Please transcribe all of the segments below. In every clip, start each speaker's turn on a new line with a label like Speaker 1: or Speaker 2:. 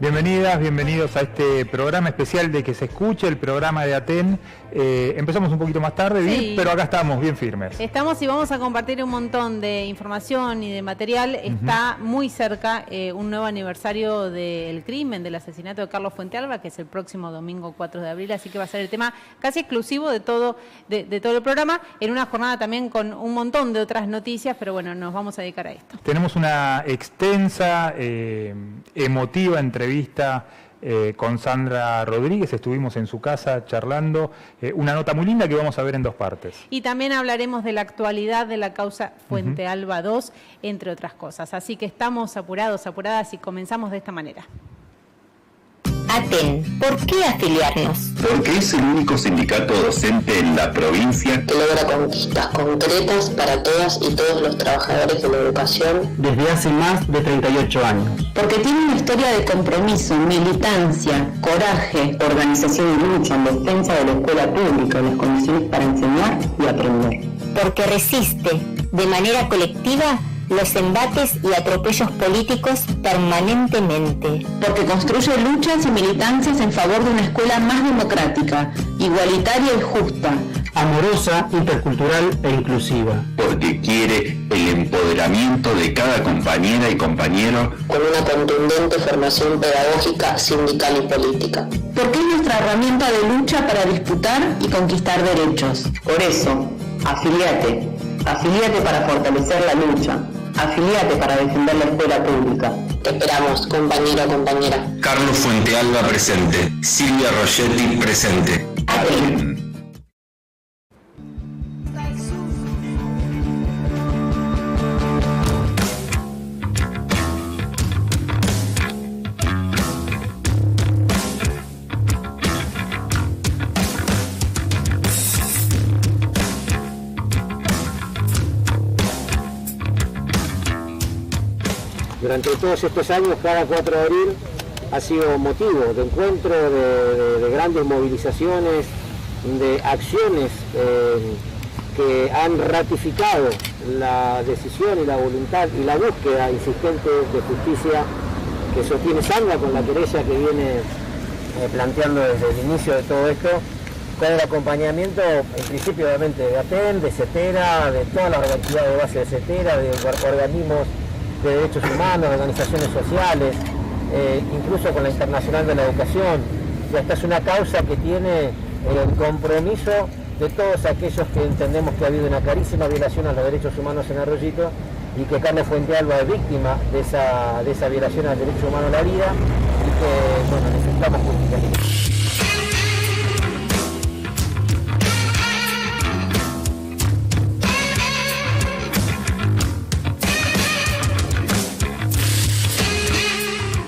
Speaker 1: Bienvenidas, bienvenidos a este programa especial de Que se escuche, el programa de Aten. Empezamos un poquito más tarde, sí, pero acá estamos bien firmes.
Speaker 2: Estamos y vamos a compartir un montón de información y de material. Está muy cerca un nuevo aniversario del crimen, del asesinato de Carlos Fuentealba, que es el próximo domingo 4 de abril, así que va a ser el tema casi exclusivo de todo el programa, en una jornada también con un montón de otras noticias, pero bueno, nos vamos a dedicar a esto.
Speaker 1: Tenemos una extensa, emotiva entrevista con Sandra Rodríguez, estuvimos en su casa charlando, una nota muy linda que vamos a ver en dos partes.
Speaker 2: Y también hablaremos de la actualidad de la causa Fuentealba 2, entre otras cosas. Así que estamos apurados, apuradas y comenzamos de esta manera.
Speaker 3: Aten, ¿por qué afiliarnos?
Speaker 4: Porque es el único sindicato docente en la provincia
Speaker 3: que logra conquistas concretas para todas y todos los trabajadores de la educación
Speaker 5: desde hace más de 38 años.
Speaker 3: Porque tiene una historia de compromiso, militancia, coraje, organización y lucha en defensa de la escuela pública, las condiciones para enseñar y aprender.
Speaker 6: Porque resiste de manera colectiva los embates y atropellos políticos permanentemente.
Speaker 3: Porque construye luchas y militancias en favor de una escuela más democrática, igualitaria y justa,
Speaker 5: amorosa, intercultural e inclusiva.
Speaker 4: Porque quiere el empoderamiento de cada compañera y compañero
Speaker 3: con una contundente formación pedagógica, sindical y política. Porque es nuestra herramienta de lucha para disputar y conquistar derechos. Por eso, afiliate. Afiliate para fortalecer la lucha. Afiliate para defender la escuela pública. Te esperamos, compañero, compañera.
Speaker 4: Carlos Fuentealba presente. Silvia Rogetti presente.
Speaker 3: Aten.
Speaker 5: Durante todos estos años, cada 4 de abril ha sido motivo de encuentro, de grandes movilizaciones, de acciones que han ratificado la decisión y la voluntad y la búsqueda insistente de justicia que sostiene Sandra con la querella que viene planteando desde el inicio de todo esto, con el acompañamiento, en principio obviamente de Aten, de CETERA, de toda la organización de base de CETERA, de organismos de derechos humanos, de organizaciones sociales, incluso con la Internacional de la Educación. Y esta es una causa que tiene el compromiso de todos aquellos que entendemos que ha habido una clarísima violación a los derechos humanos en Arroyito y que Carlos Fuentealba es víctima de esa violación al derecho humano a la vida y que, bueno, necesitamos justicia.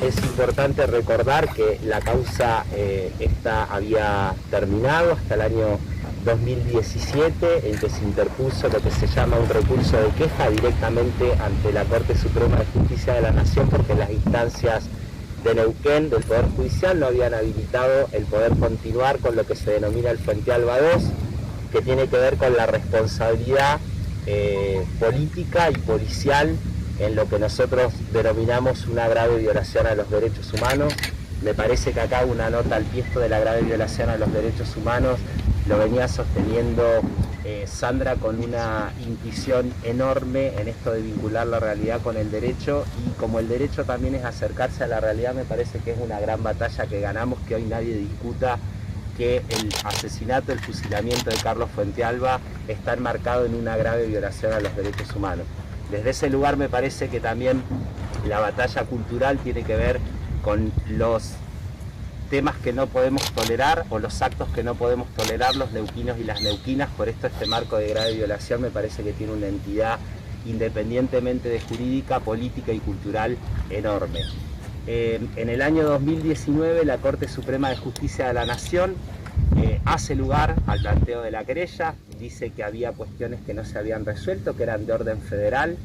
Speaker 5: Es importante recordar que la causa había terminado hasta el año 2017, en que se interpuso lo que se llama un recurso de queja directamente ante la Corte Suprema de Justicia de la Nación, porque las instancias de Neuquén, del Poder Judicial, no habían habilitado el poder continuar con lo que se denomina el Fuentealba 2, que tiene que ver con la responsabilidad política y policial en lo que nosotros denominamos una grave violación a los derechos humanos. Me parece que acá una nota al piesto de la grave violación a los derechos humanos lo venía sosteniendo Sandra con una intuición enorme en esto de vincular la realidad con el derecho, y como el derecho también es acercarse a la realidad, me parece que es una gran batalla que ganamos, que hoy nadie discuta que el asesinato, el fusilamiento de Carlos Fuentealba está enmarcado en una grave violación a los derechos humanos. Desde ese lugar me parece que también la batalla cultural tiene que ver con los temas que no podemos tolerar o los actos que no podemos tolerar los neuquinos y las neuquinas. Por esto este marco de grave violación me parece que tiene una entidad independientemente de jurídica, política y cultural enorme. En el año 2019 la Corte Suprema de Justicia de la Nación hace lugar al planteo de la querella, dice que había cuestiones que no se habían resuelto, que eran de orden federal,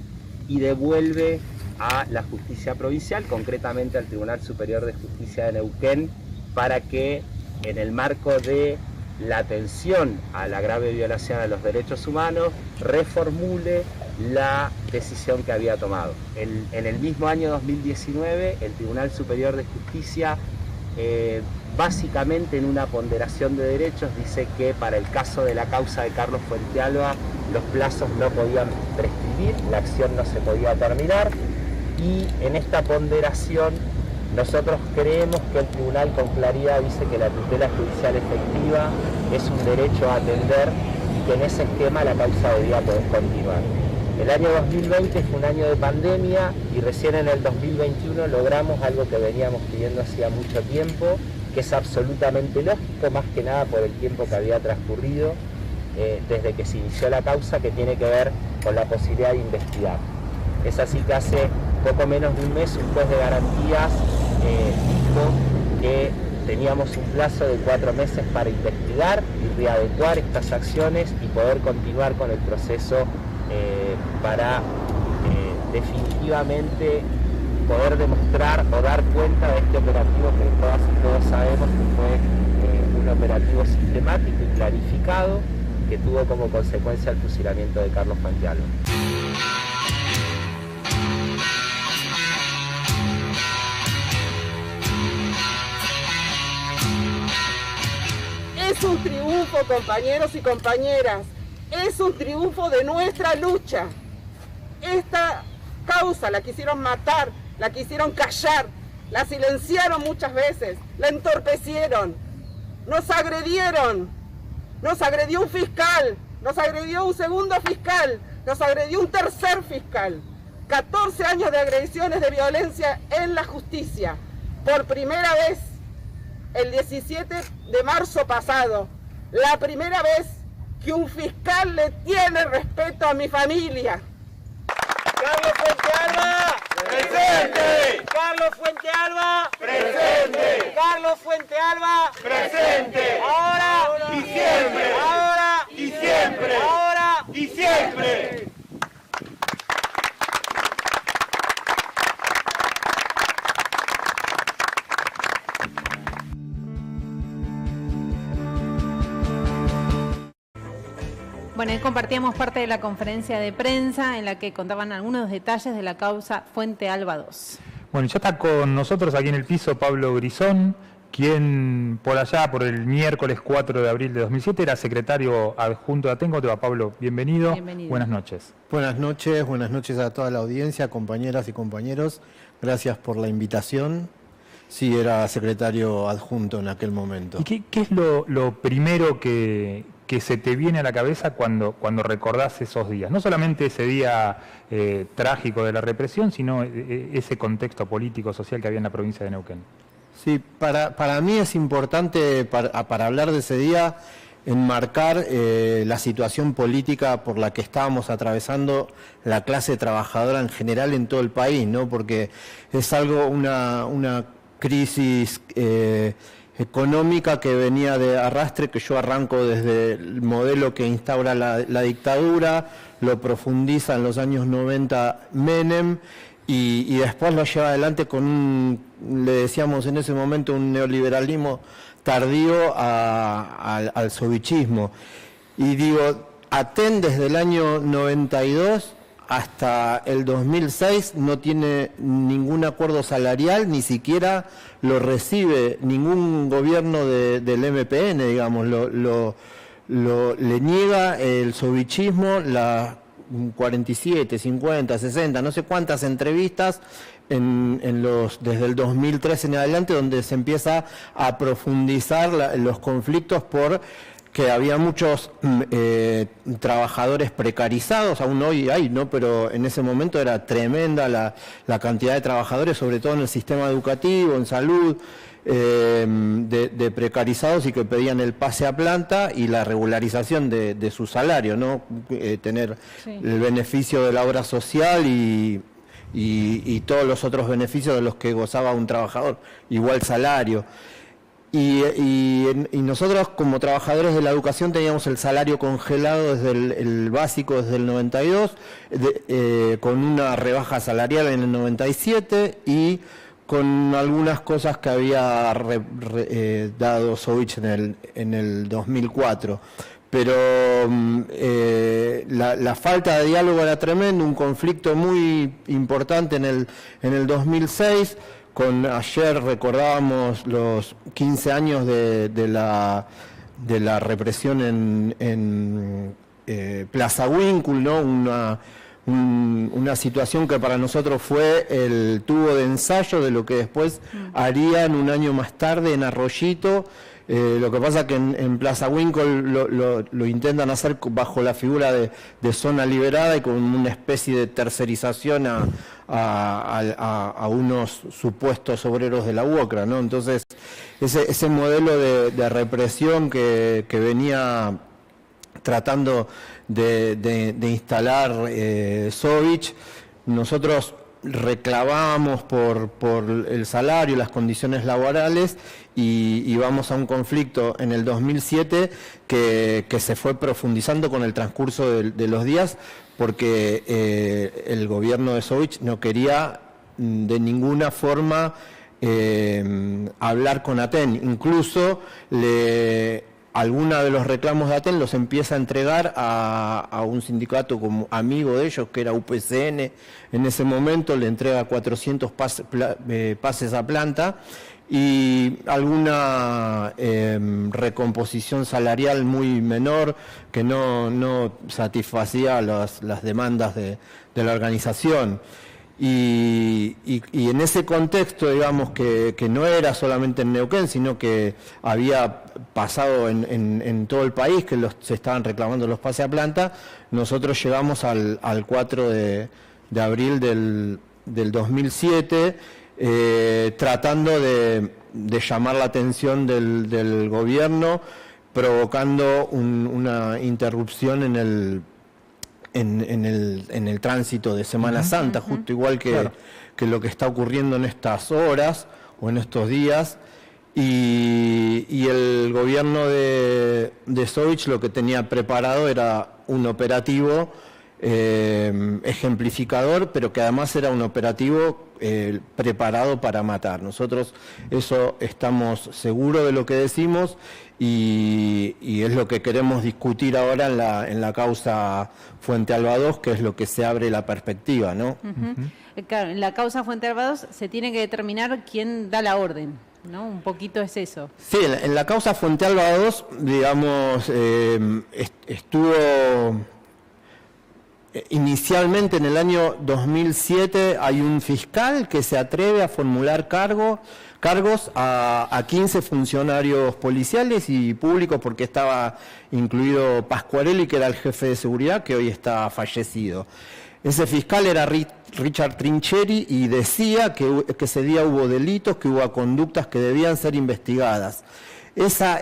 Speaker 5: y devuelve a la justicia provincial, concretamente al Tribunal Superior de Justicia de Neuquén, para que en el marco de la atención a la grave violación a los derechos humanos, reformule la decisión que había tomado. En el mismo año 2019, el Tribunal Superior de Justicia, básicamente en una ponderación de derechos, dice que para el caso de la causa de Carlos Fuentealba los plazos no podían prescribir, la acción no se podía terminar, y en esta ponderación nosotros creemos que el tribunal con claridad dice que la tutela judicial efectiva es un derecho a atender y que en ese esquema la causa debía poder continuar. El año 2020 fue un año de pandemia y recién en el 2021 logramos algo que veníamos pidiendo hacía mucho tiempo, que es absolutamente lógico, más que nada por el tiempo que había transcurrido desde que se inició la causa, que tiene que ver con la posibilidad de investigar. Es así que hace poco menos de un mes un juez de garantías dijo que teníamos un plazo de 4 meses para investigar y readecuar estas acciones y poder continuar con el proceso para definitivamente poder demostrar o dar cuenta de este operativo que todas y todos sabemos que fue un operativo sistemático y planificado que tuvo como consecuencia el fusilamiento de Carlos Fuentealba.
Speaker 7: Es un triunfo, compañeros y compañeras, es un triunfo de nuestra lucha. Esta causa la quisieron matar, la quisieron callar, la silenciaron muchas veces, la entorpecieron, nos agredieron, nos agredió un fiscal, nos agredió un segundo fiscal, nos agredió un tercer fiscal. 14 años de agresiones de violencia en la justicia. Por primera vez, el 17 de marzo pasado, la primera vez que un fiscal le tiene respeto a mi familia. ¡Carlos Fuentealba! ¡Presente! ¡Carlos Fuentealba! ¡Presente! ¡Carlos Fuentealba! ¡Presente! ¡Ahora y siempre! ¡Ahora y siempre! ¡Ahora y siempre!
Speaker 2: Bueno, ahí compartíamos parte de la conferencia de prensa en la que contaban algunos detalles de la causa Fuentealba 2.
Speaker 1: Bueno, ya está con nosotros aquí en el piso Pablo Grisón, quien por allá, por el miércoles 4 de abril de 2007, era secretario adjunto de Atenco. Te va, Pablo, bienvenido.
Speaker 2: Bienvenido.
Speaker 1: Buenas noches.
Speaker 8: Buenas noches a toda la audiencia, compañeras y compañeros. Gracias por la invitación. Sí, era secretario adjunto en aquel momento.
Speaker 1: ¿Y qué es lo primero que se te viene a la cabeza cuando recordás esos días? No solamente ese día trágico de la represión, sino ese contexto político, social que había en la provincia de Neuquén.
Speaker 8: Sí, para mí es importante, para hablar de ese día, enmarcar la situación política por la que estábamos atravesando la clase trabajadora en general en todo el país, ¿no? Porque es una crisis económica que venía de arrastre, que yo arranco desde el modelo que instaura la dictadura, lo profundiza en los años 90 Menem y después lo lleva adelante con le decíamos en ese momento, un neoliberalismo tardío al sovichismo. Y digo, Aten desde el año 92 hasta el 2006 no tiene ningún acuerdo salarial, ni siquiera lo recibe ningún gobierno del MPN, digamos, le niega el sovichismo, las 47, 50, 60, no sé cuántas entrevistas desde el 2003 en adelante, donde se empieza a profundizar los conflictos que había muchos trabajadores precarizados, aún hoy hay, ¿no? Pero en ese momento era tremenda la cantidad de trabajadores, sobre todo en el sistema educativo, en salud, de precarizados y que pedían el pase a planta y la regularización de su salario, ¿no? Tener el beneficio de la obra social y todos los otros beneficios de los que gozaba un trabajador, igual salario. Y nosotros como trabajadores de la educación teníamos el salario congelado desde el básico desde el 92, con una rebaja salarial en el 97 y con algunas cosas que había dado Sovich en el 2004. Pero la falta de diálogo era tremenda, un conflicto muy importante en el 2006. Ayer recordábamos los 15 años de la represión en Plaza Winkle, ¿no? Una situación que para nosotros fue el tubo de ensayo de lo que después harían un año más tarde en Arroyito. Lo que pasa que en Plaza Winkle lo intentan hacer bajo la figura de zona liberada y con una especie de tercerización a unos supuestos obreros de la UOCRA, ¿no? Entonces, ese modelo de represión que venía tratando de instalar Sovich, nosotros reclamábamos por el salario, las condiciones laborales y vamos a un conflicto en el 2007 que se fue profundizando con el transcurso de los días porque el gobierno de Sovich no quería de ninguna forma hablar con Aten, incluso algunos de los reclamos de Aten los empieza a entregar a un sindicato como amigo de ellos, que era UPCN, en ese momento le entrega 400 pases a planta y alguna recomposición salarial muy menor que no satisfacía las demandas de la organización. Y en ese contexto, digamos, que no era solamente en Neuquén, sino que había pasado en todo el país, que se estaban reclamando los pases a planta, nosotros llegamos al 4 de abril del 2007, tratando de llamar la atención del gobierno, provocando una interrupción en el tránsito de Semana Santa, justo igual que lo que está ocurriendo en estas horas o en estos días, y el gobierno de Sovich lo que tenía preparado era un operativo ejemplificador, pero que además era un operativo preparado para matar. Nosotros eso estamos seguros de lo que decimos y es lo que queremos discutir ahora en la causa Fuente Alba 2, que es lo que se abre la perspectiva, ¿no?
Speaker 2: Claro, en la causa Fuente Alba 2 se tiene que determinar quién da la orden, ¿no? Un poquito es eso.
Speaker 8: Sí, en la causa Fuente Alba 2, digamos, estuvo inicialmente en el año 2007, hay un fiscal que se atreve a formular cargos a 15 funcionarios policiales y públicos, porque estaba incluido Pascuarelli, que era el jefe de seguridad, que hoy está fallecido. Ese fiscal era Richard Trincheri y decía que ese día hubo delitos, que hubo conductas que debían ser investigadas. Esa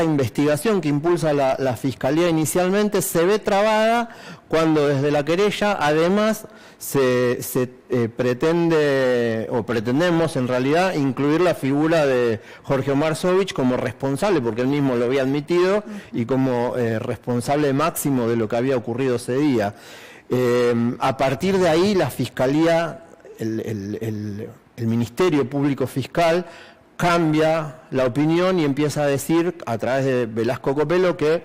Speaker 8: investigación que impulsa la Fiscalía inicialmente se ve trabada cuando desde la querella además se pretendemos en realidad incluir la figura de Jorge Omar Sovich como responsable, porque él mismo lo había admitido, y como responsable máximo de lo que había ocurrido ese día. A partir de ahí la Fiscalía, el Ministerio Público Fiscal, cambia la opinión y empieza a decir a través de Velasco Copelo que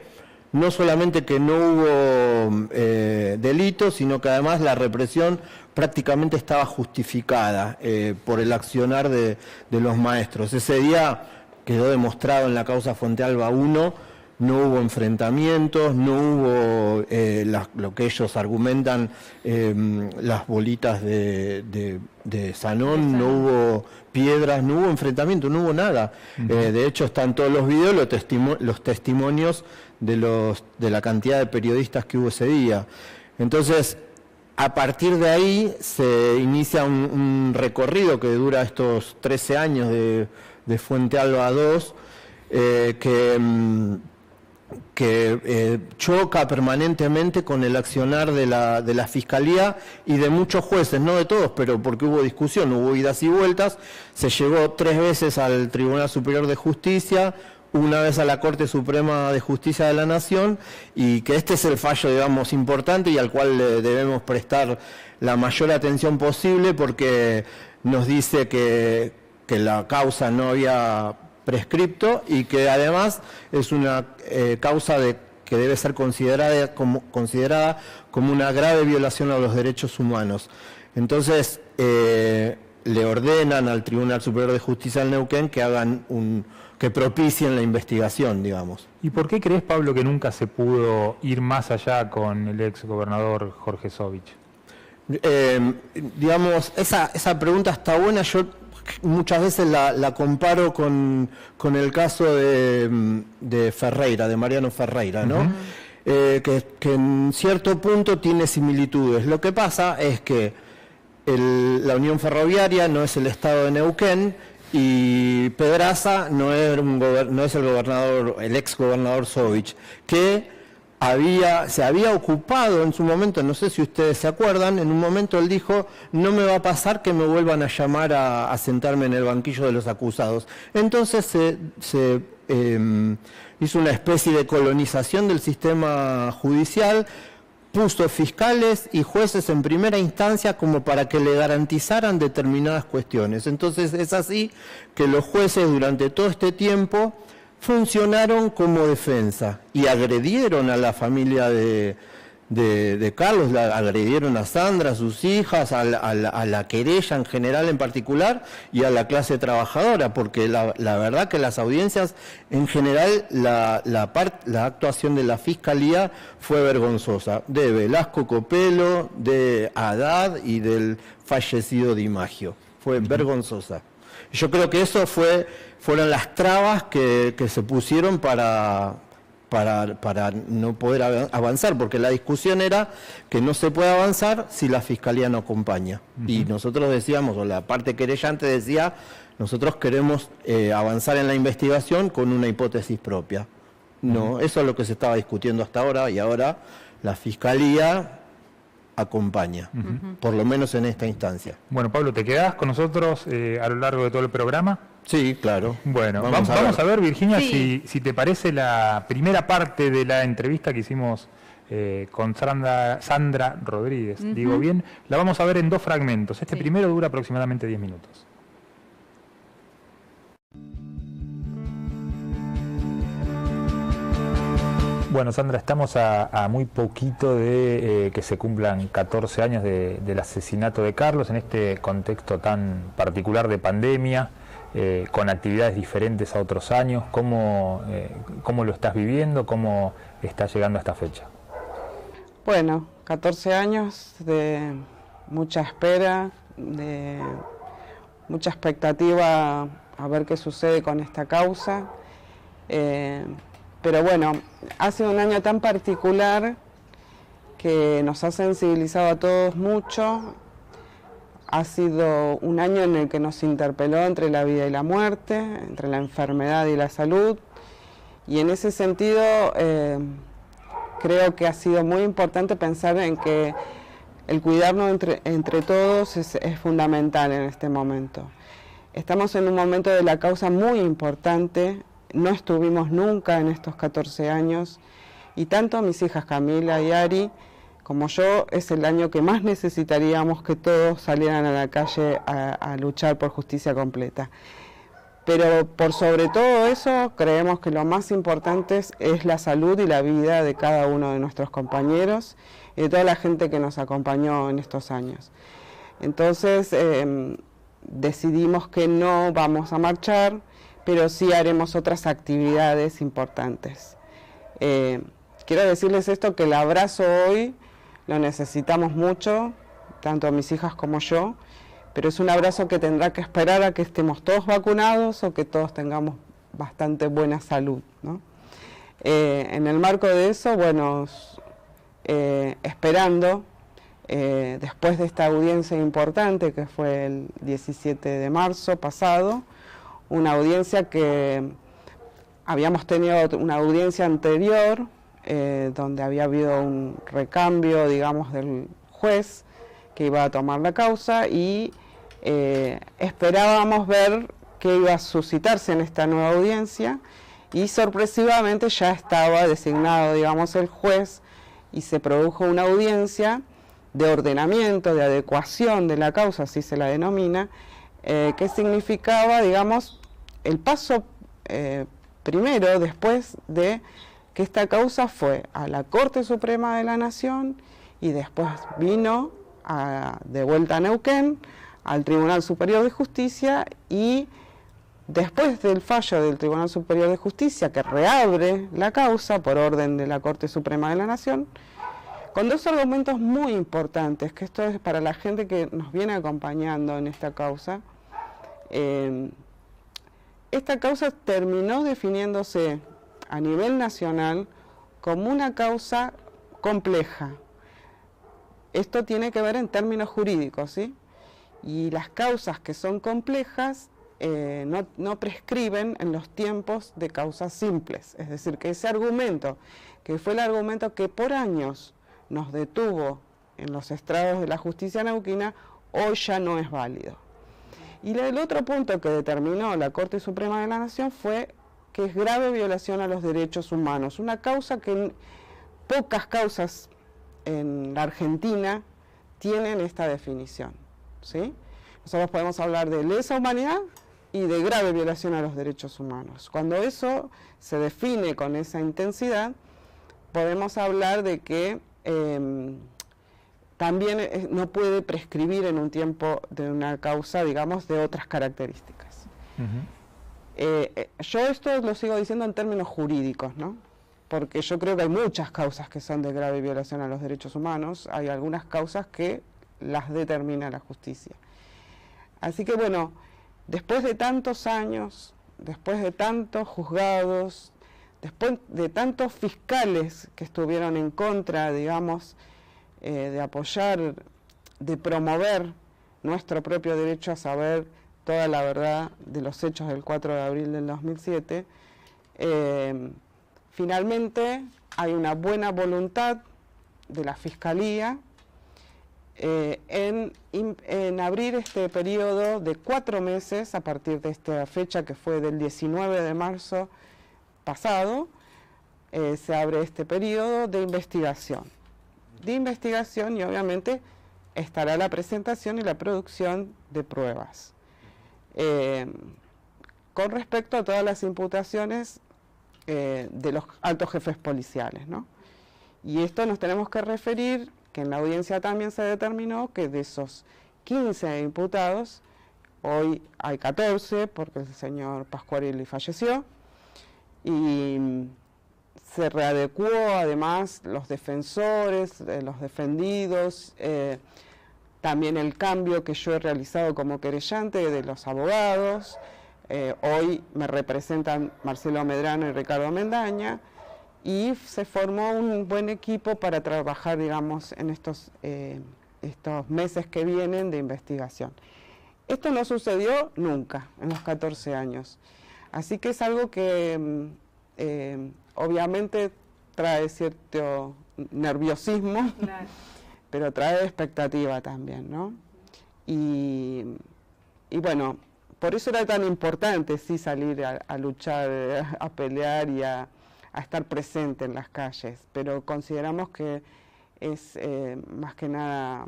Speaker 8: no solamente que no hubo delitos, sino que además la represión prácticamente estaba justificada por el accionar de los maestros. Ese día quedó demostrado en la causa Fuente Alba 1, no hubo enfrentamientos, no hubo lo que ellos argumentan, las bolitas de Sanón, no hubo piedras, no hubo enfrentamiento, no hubo nada. De hecho, están todos los videos, los testimonios de la cantidad de periodistas que hubo ese día. Entonces, a partir de ahí se inicia un recorrido que dura estos 13 años de Fuente Alba 2, que choca permanentemente con el accionar de la Fiscalía y de muchos jueces, no de todos, pero porque hubo discusión, hubo idas y vueltas. Se llegó 3 veces al Tribunal Superior de Justicia, una vez a la Corte Suprema de Justicia de la Nación, y que este es el fallo, digamos, importante y al cual le debemos prestar la mayor atención posible, porque nos dice que la causa no había prescripto y que además es una causa que debe ser considerada como una grave violación a los derechos humanos. Entonces, le ordenan al Tribunal Superior de Justicia del Neuquén que propicien la investigación, digamos.
Speaker 1: ¿Y por qué crees, Pablo, que nunca se pudo ir más allá con el ex gobernador Jorge Sovich?
Speaker 8: Digamos, esa pregunta está buena. Yo muchas veces la comparo con el caso de Ferreira, de Mariano Ferreira, ¿no? Que en cierto punto tiene similitudes. Lo que pasa es que la Unión Ferroviaria no es el Estado de Neuquén y Pedraza no es el ex gobernador Sovich, que se había ocupado en su momento, no sé si ustedes se acuerdan, en un momento él dijo: no me va a pasar que me vuelvan a llamar a sentarme en el banquillo de los acusados. Entonces se hizo una especie de colonización del sistema judicial, puso fiscales y jueces en primera instancia como para que le garantizaran determinadas cuestiones. Entonces es así que los jueces durante todo este tiempo funcionaron como defensa y agredieron a la familia de Carlos, agredieron a Sandra, a sus hijas, a la querella en general en particular y a la clase trabajadora, porque la verdad que las audiencias en general, la actuación de la Fiscalía fue vergonzosa, de Velasco Copelo, de Haddad y del fallecido Di Maggio, fue vergonzosa. Yo creo que eso fueron las trabas que se pusieron para no poder avanzar, porque la discusión era que no se puede avanzar si la Fiscalía no acompaña. Y nosotros decíamos, o la parte querellante decía, nosotros queremos avanzar en la investigación con una hipótesis propia. No, eso es lo que se estaba discutiendo hasta ahora, y ahora la Fiscalía acompaña, por lo menos en esta instancia.
Speaker 1: Bueno, Pablo, ¿te quedás con nosotros a lo largo de todo el programa?
Speaker 8: Sí, claro.
Speaker 1: Bueno, vamos a ver, Virginia, sí, si te parece la primera parte de la entrevista que hicimos con Sandra Rodríguez, digo bien, la vamos a ver en 2 fragmentos. Este primero dura aproximadamente 10 minutos. Bueno, Sandra, estamos a muy poquito de que se cumplan 14 años del asesinato de Carlos, en este contexto tan particular de pandemia, con actividades diferentes a otros años. ¿Cómo lo estás viviendo? ¿Cómo estás llegando a esta fecha?
Speaker 7: Bueno, 14 años de mucha espera, de mucha expectativa a ver qué sucede con esta causa. Pero bueno, ha sido un año tan particular que nos ha sensibilizado a todos mucho. Ha sido un año en el que nos interpeló entre la vida y la muerte, entre la enfermedad y la salud. Y en ese sentido, creo que ha sido muy importante pensar en que el cuidarnos entre todos es fundamental en este momento. Estamos en un momento de la causa muy importante. No estuvimos nunca en estos 14 años y tanto mis hijas Camila y Ari como yo es el año que más necesitaríamos que todos salieran a la calle a luchar por justicia completa. Pero por sobre todo eso creemos que lo más importante es la salud y la vida de cada uno de nuestros compañeros y de toda la gente que nos acompañó en estos años. Entonces decidimos que no vamos a marchar, pero sí haremos otras actividades importantes. Quiero decirles esto, que el abrazo hoy lo necesitamos mucho, tanto mis hijas como yo, pero es un abrazo que tendrá que esperar a que estemos todos vacunados o que todos tengamos bastante buena salud, ¿no? En el marco de eso, bueno, esperando, después de esta audiencia importante que fue el 17 de marzo pasado, una audiencia que habíamos tenido una audiencia anterior donde había habido un recambio, digamos, del juez que iba a tomar la causa y esperábamos ver qué iba a suscitarse en esta nueva audiencia y sorpresivamente ya estaba designado, digamos, el juez y se produjo una audiencia de ordenamiento, de adecuación de la causa, así se la denomina, que significaba, digamos, el paso primero después de que esta causa fue a la Corte Suprema de la Nación y después vino de vuelta a Neuquén, al Tribunal Superior de Justicia, y después del fallo del Tribunal Superior de Justicia, que reabre la causa por orden de la Corte Suprema de la Nación, con dos argumentos muy importantes, que esto es para la gente que nos viene acompañando en esta causa. Esta causa terminó definiéndose a nivel nacional como una causa compleja. Esto tiene que ver en términos jurídicos, ¿sí? Y las causas que son complejas no prescriben en los tiempos de causas simples. Es decir, que ese argumento, que fue el argumento que por años nos detuvo en los estrados de la justicia neuquina, hoy ya no es válido. Y el otro punto que determinó la Corte Suprema de la Nación fue que es grave violación a los derechos humanos, una causa que pocas causas en la Argentina tienen esta definición, ¿sí? Nosotros podemos hablar de lesa humanidad y de grave violación a los derechos humanos. Cuando eso se define con esa intensidad, podemos hablar de que también no puede prescribir en un tiempo de una causa, digamos, de otras características. Yo esto lo sigo diciendo en términos jurídicos, ¿no? Porque yo creo que hay muchas causas que son de grave violación a los derechos humanos, hay algunas causas que las determina la justicia. Así que bueno, después de tantos años, después de tantos juzgados, después de tantos fiscales que estuvieron en contra, digamos, de apoyar, de promover nuestro propio derecho a saber toda la verdad de los hechos del 4 de abril del 2007, finalmente hay una buena voluntad de la Fiscalía en abrir este periodo de 4 meses a partir de esta fecha que fue del 19 de marzo pasado, se abre este periodo de investigación y obviamente estará la presentación y la producción de pruebas. Con respecto a todas las imputaciones de los altos jefes policiales, ¿no? Y esto nos tenemos que referir que en la audiencia también se determinó que de esos 15 imputados, hoy hay 14 porque el señor Pasquarelli falleció, y se readecuó además los defensores, los defendidos, también el cambio que yo he realizado como querellante de los abogados. Hoy me representan Marcelo Medrano y Ricardo Mendaña, y se formó un buen equipo para trabajar, digamos, en estos meses que vienen de investigación. Esto no sucedió nunca en los 14 años, así que es algo que obviamente trae cierto nerviosismo, claro, pero trae expectativa también, ¿no? Y bueno, por eso era tan importante sí salir a luchar, a pelear y a estar presente en las calles, pero consideramos que es más que nada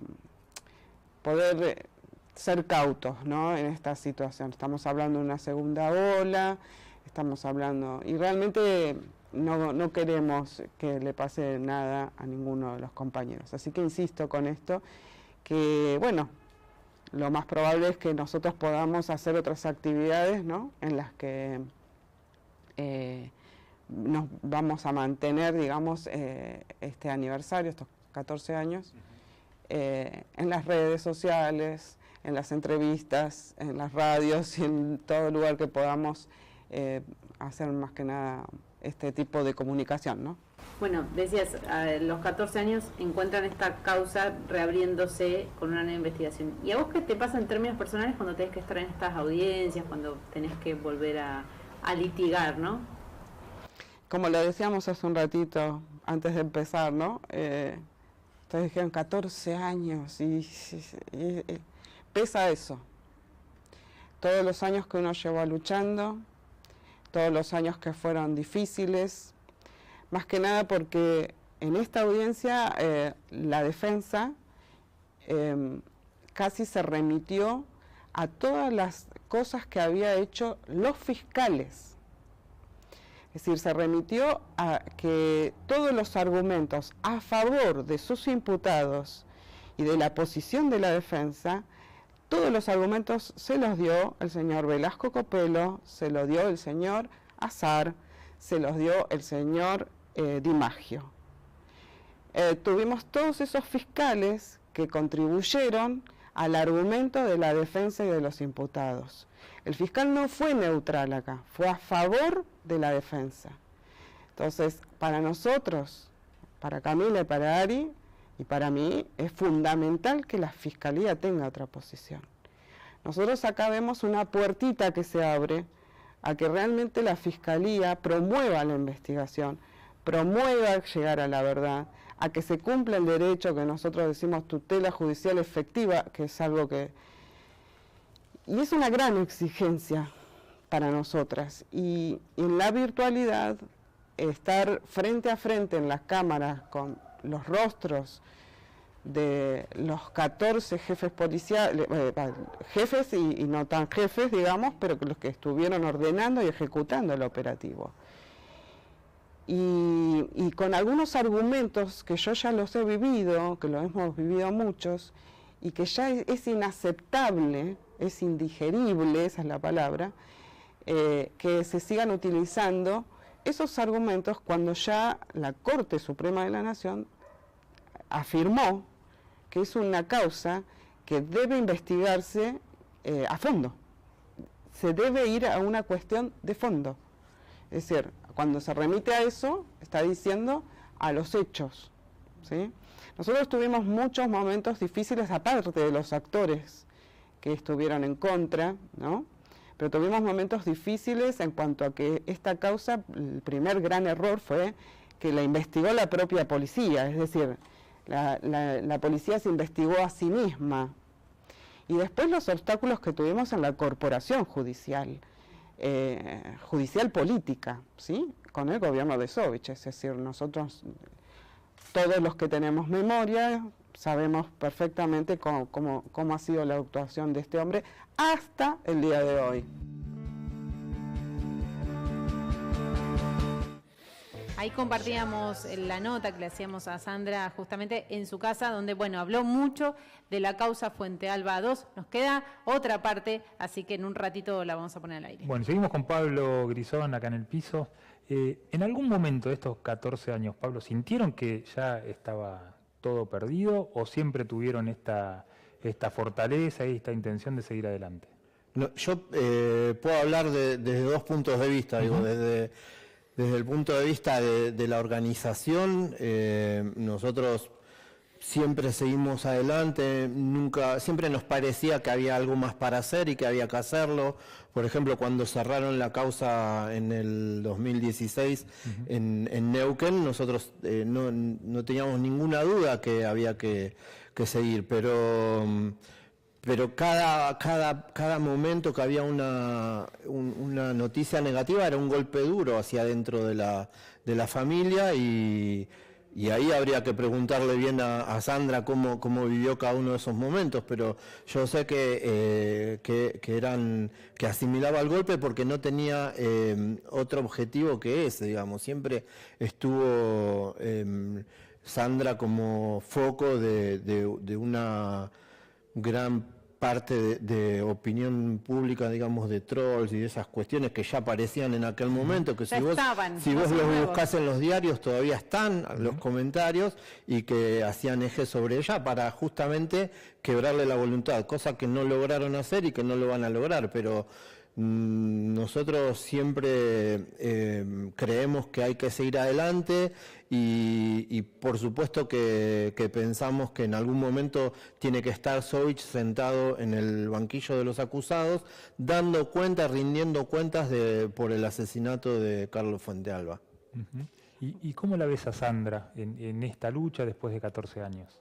Speaker 7: poder ser cautos, ¿no? En esta situación. Estamos hablando de una segunda ola, estamos hablando, y realmente no queremos que le pase nada a ninguno de los compañeros. Así que insisto con esto, que bueno, lo más probable es que nosotros podamos hacer otras actividades, ¿no? En las que nos vamos a mantener, digamos, este aniversario, estos 14 años, en las redes sociales, en las entrevistas, en las radios y en todo lugar que podamos hacer más que nada este tipo de comunicación, ¿no?
Speaker 2: Bueno, decías, los 14 años encuentran esta causa reabriéndose con una nueva investigación. ¿Y a vos qué te pasa en términos personales cuando tenés que estar en estas audiencias, cuando tenés que volver a litigar, ¿no?
Speaker 7: Como lo decíamos hace un ratito, antes de empezar, ¿no? Ustedes dijeron 14 años y pesa eso. Todos los años que uno llevó luchando, todos los años que fueron difíciles, más que nada porque en esta audiencia la defensa casi se remitió a todas las cosas que había hecho los fiscales. Es decir, se remitió a que todos los argumentos a favor de sus imputados y de la posición de la defensa, todos los argumentos se los dio el señor Velasco Copelo, se los dio el señor Azar, se los dio el señor Di Maggio. Tuvimos todos esos fiscales que contribuyeron al argumento de la defensa y de los imputados. El fiscal no fue neutral acá, fue a favor de la defensa. Entonces, para nosotros, para Camila y para Ari, y para mí, es fundamental que la Fiscalía tenga otra posición. Nosotros acá vemos una puertita que se abre a que realmente la Fiscalía promueva la investigación, promueva llegar a la verdad, a que se cumpla el derecho que nosotros decimos tutela judicial efectiva, que es algo que... Y es una gran exigencia para nosotras. Y en la virtualidad, estar frente a frente en las cámaras con los rostros de los 14 jefes policiales, jefes y no tan jefes, digamos, pero que los que estuvieron ordenando y ejecutando el operativo. Y con algunos argumentos que yo ya los he vivido, que los hemos vivido muchos, y que ya es inaceptable, es indigerible, esa es la palabra, que se sigan utilizando esos argumentos cuando ya la Corte Suprema de la Nación afirmó que es una causa que debe investigarse a fondo. Se debe ir a una cuestión de fondo. Es decir, cuando se remite a eso, está diciendo a los hechos, ¿sí? Nosotros tuvimos muchos momentos difíciles, aparte de los actores que estuvieron en contra, ¿no? Pero tuvimos momentos difíciles en cuanto a que esta causa, el primer gran error fue que la investigó la propia policía, es decir, la policía se investigó a sí misma. Y después los obstáculos que tuvimos en la corporación judicial, judicial política, ¿sí? Con el gobierno de Sovich, es decir, nosotros, todos los que tenemos memoria, sabemos perfectamente cómo ha sido la actuación de este hombre hasta el día de hoy.
Speaker 2: Ahí compartíamos la nota que le hacíamos a Sandra justamente en su casa, donde, bueno, habló mucho de la causa Fuente Alba 2. Nos queda otra parte, así que en un ratito la vamos a poner al aire.
Speaker 1: Bueno, seguimos con Pablo Grisón acá en el piso. ¿En algún momento de estos 14 años, Pablo, sintieron que ya estaba todo perdido o siempre tuvieron esta fortaleza y esta intención de seguir adelante?
Speaker 8: No, yo puedo hablar desde dos puntos de vista, digo, desde el punto de vista de la organización, nosotros siempre seguimos adelante, siempre nos parecía que había algo más para hacer y que había que hacerlo. Por ejemplo, cuando cerraron la causa en el 2016 en Neuquén, nosotros no teníamos ninguna duda que había que seguir, pero cada momento que había una noticia negativa era un golpe duro hacia adentro de la familia y ahí habría que preguntarle bien a Sandra cómo vivió cada uno de esos momentos, pero yo sé que asimilaba el golpe porque no tenía otro objetivo que ese, digamos. Siempre estuvo Sandra como foco de una gran parte de opinión pública, digamos, de trolls y de esas cuestiones que ya aparecían en aquel momento, que si vos los buscás en los diarios todavía están los comentarios y que hacían eje sobre ella para justamente quebrarle la voluntad, cosa que no lograron hacer y que no lo van a lograr, pero nosotros siempre creemos que hay que seguir adelante y por supuesto que pensamos que en algún momento tiene que estar Sovich sentado en el banquillo de los acusados dando cuentas, rindiendo cuentas por el asesinato de Carlos Fuente Alba.
Speaker 1: ¿Y cómo la ves a Sandra en esta lucha después de 14 años?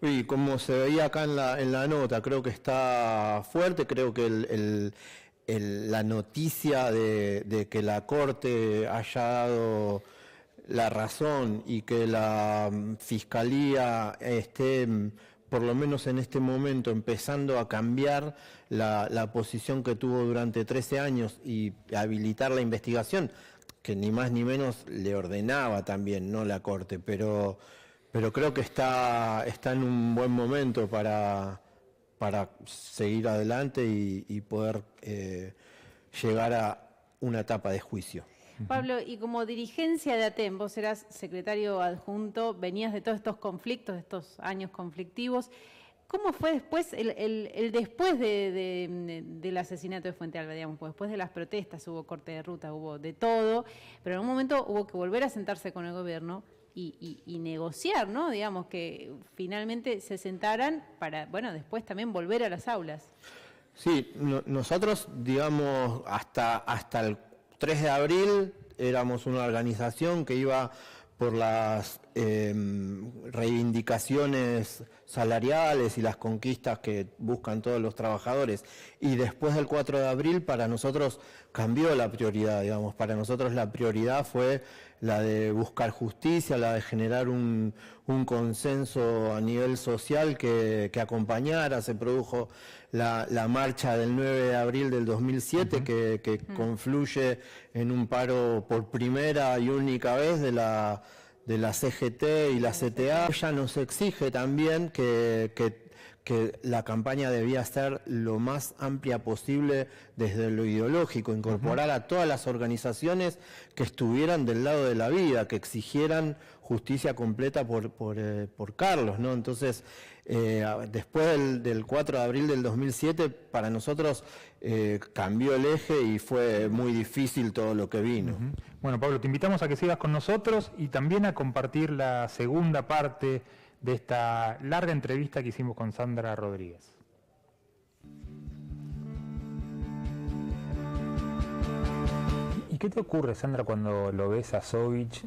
Speaker 8: Y como se veía acá en la nota, creo que está fuerte, creo que la noticia de que la Corte haya dado la razón y que la Fiscalía esté por lo menos en este momento, empezando a cambiar la posición que tuvo durante 13 años y habilitar la investigación, que ni más ni menos le ordenaba también, ¿no?, la Corte, pero creo que está en un buen momento para seguir adelante y poder llegar a una etapa de juicio.
Speaker 2: Pablo, y como dirigencia de ATEM, vos eras secretario adjunto, venías de todos estos conflictos, de estos años conflictivos. ¿Cómo fue después, el después del asesinato de Fuentealba, digamos? Pues después de las protestas hubo corte de ruta, hubo de todo, pero en un momento hubo que volver a sentarse con el gobierno y negociar, ¿no? Digamos, que finalmente se sentaran para, bueno, después también volver a las aulas.
Speaker 8: Sí, nosotros, digamos, hasta el 3 de abril éramos una organización que iba por las reivindicaciones salariales y las conquistas que buscan todos los trabajadores. Y después del 4 de abril para nosotros cambió la prioridad, digamos. Para nosotros la prioridad fue la de buscar justicia, la de generar un consenso a nivel social que acompañara. Se produjo la marcha del 9 de abril del 2007 que confluye en un paro por primera y única vez de la CGT y la CTA. Ella nos exige también que la campaña debía ser lo más amplia posible desde lo ideológico, incorporar a todas las organizaciones que estuvieran del lado de la vida, que exigieran justicia completa por Carlos, ¿no? Entonces, después del 4 de abril del 2007, para nosotros cambió el eje y fue muy difícil todo lo que vino.
Speaker 1: Bueno, Pablo, te invitamos a que sigas con nosotros y también a compartir la segunda parte de esta larga entrevista que hicimos con Sandra Rodríguez. ¿Y qué te ocurre, Sandra, cuando lo ves a Sovich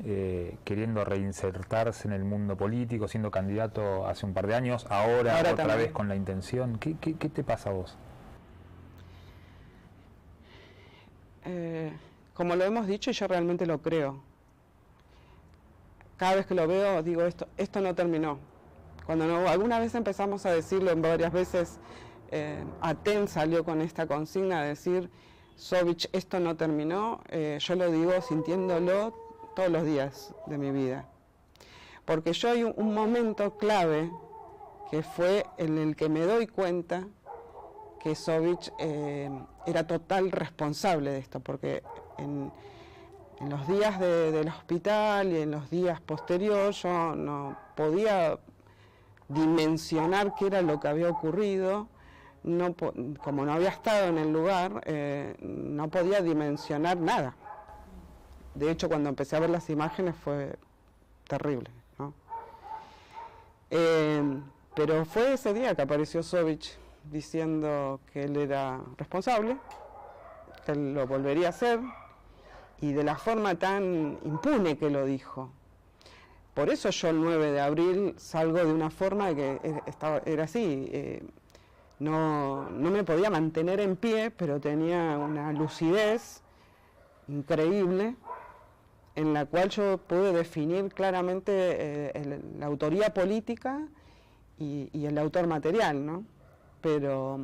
Speaker 1: queriendo reinsertarse en el mundo político, siendo candidato hace un par de años, ahora otra también vez con la intención? ¿Qué te pasa a vos?
Speaker 7: Como lo hemos dicho, yo realmente lo creo. Cada vez que lo veo, digo, esto no terminó. Cuando alguna vez empezamos a decirlo, varias veces, ATEM salió con esta consigna de decir, Sovich, esto no terminó, yo lo digo sintiéndolo todos los días de mi vida. Porque yo hay un momento clave que fue en el que me doy cuenta que Sovich era total responsable de esto, porque en los días del hospital y en los días posteriores yo no podía dimensionar qué era lo que había ocurrido, como no había estado en el lugar, no podía dimensionar nada. De hecho, cuando empecé a ver las imágenes fue terrible, ¿no? Pero fue ese día que apareció Sovich diciendo que él era responsable, que él lo volvería a hacer, y de la forma tan impune que lo dijo. Por eso yo el 9 de abril salgo de una forma que era así, no me podía mantener en pie, pero tenía una lucidez increíble en la cual yo pude definir claramente la autoría política y el autor material, ¿no? Pero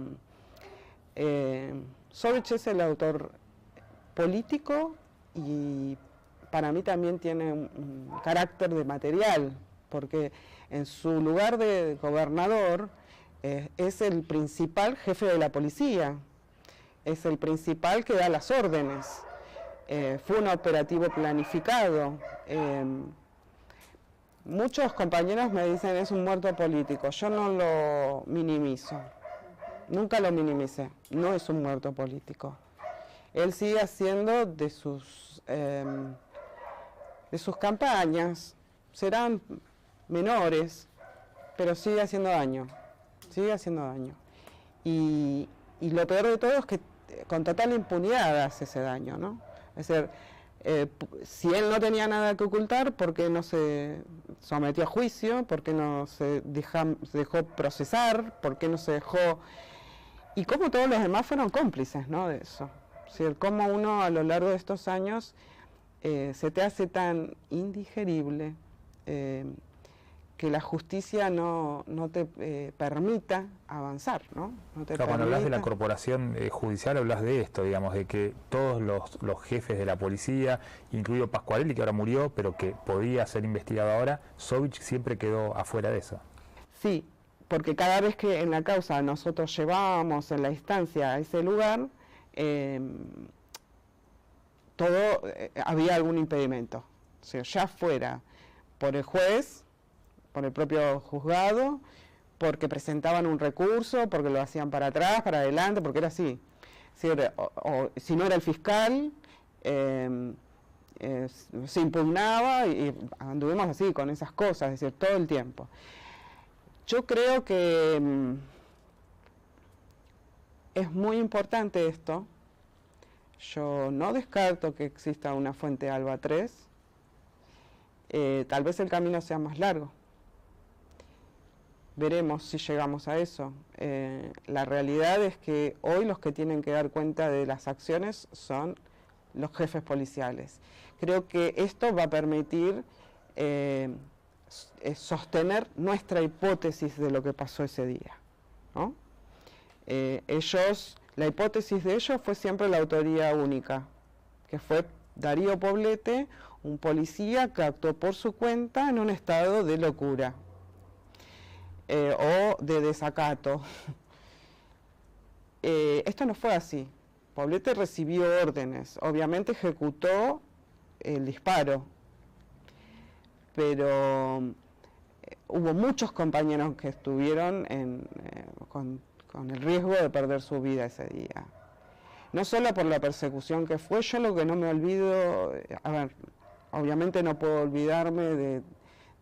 Speaker 7: Sovich es el autor político y para mí también tiene un carácter de material, porque en su lugar de gobernador es el principal jefe de la policía, es el principal que da las órdenes, fue un operativo planificado. Muchos compañeros me dicen es un muerto político, yo no lo minimizo, nunca lo minimicé, no es un muerto político. Él sigue haciendo de sus campañas, serán menores, pero sigue haciendo daño, Y lo peor de todo es que con total impunidad hace ese daño, ¿no? Es decir, si él no tenía nada que ocultar, ¿por qué no se sometió a juicio? ¿Por qué no se dejó procesar? ¿Por qué no se dejó...? Y cómo todos los demás fueron cómplices, ¿no?, de eso. Es decir, cómo uno a lo largo de estos años se te hace tan indigerible que que la justicia no te permita avanzar, ¿no? No te
Speaker 1: Cuando hablas de la corporación judicial hablas de esto, digamos, de que todos los jefes de la policía, incluido Pascuarelli, que ahora murió, pero que podía ser investigado ahora, Sovich siempre quedó afuera de eso.
Speaker 7: Sí, porque cada vez que en la causa nosotros llevábamos en la instancia a ese lugar, había algún impedimento. O sea, ya fuera por el juez, por el propio juzgado, porque presentaban un recurso, porque lo hacían para atrás, para adelante, porque era así. Si no era el fiscal, se impugnaba y anduvimos así con esas cosas, es decir, todo el tiempo. Yo creo que es muy importante esto. Yo no descarto que exista una fuente Alba 3. Tal vez el camino sea más largo. Veremos si llegamos a eso. La realidad es que hoy los que tienen que dar cuenta de las acciones son los jefes policiales. Creo que esto va a permitir sostener nuestra hipótesis de lo que pasó ese día, ¿no? La hipótesis de ellos fue siempre la autoría única, que fue Darío Poblete, un policía que actuó por su cuenta en un estado de locura o de desacato. Esto no fue así. Poblete recibió órdenes, obviamente ejecutó el disparo, pero hubo muchos compañeros que estuvieron con el riesgo de perder su vida ese día. No solo por la persecución que fue, yo lo que no me olvido, obviamente no puedo olvidarme